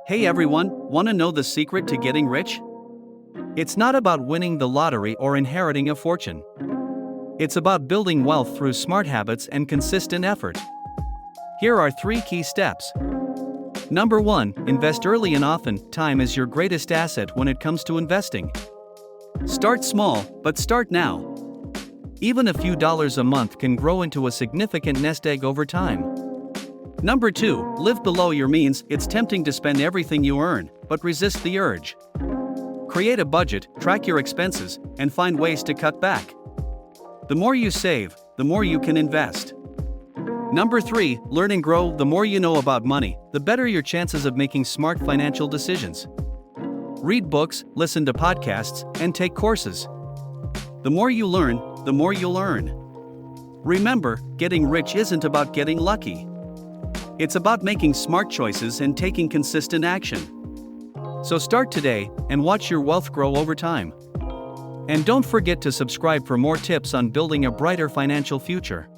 Hey everyone, want to know the secret to getting rich? It's not about winning the lottery or inheriting a fortune. It's about building wealth through smart habits and consistent effort. Here are 3 key steps. Number 1, invest early and often. Time is your greatest asset when it comes to investing. Start small, but start now. Even a few dollars a month can grow into a significant nest egg over time. Number 2, live below your means. It's tempting to spend everything you earn, but resist the urge. Create a budget, track your expenses, and find ways to cut back. The more you save, the more you can invest. Number 3, learn and grow. The more you know about money, the better your chances of making smart financial decisions. Read books, listen to podcasts, and take courses. The more you learn, the more you'll earn. Remember, getting rich isn't about getting lucky. It's about making smart choices and taking consistent action. So start today and watch your wealth grow over time. And don't forget to subscribe for more tips on building a brighter financial future.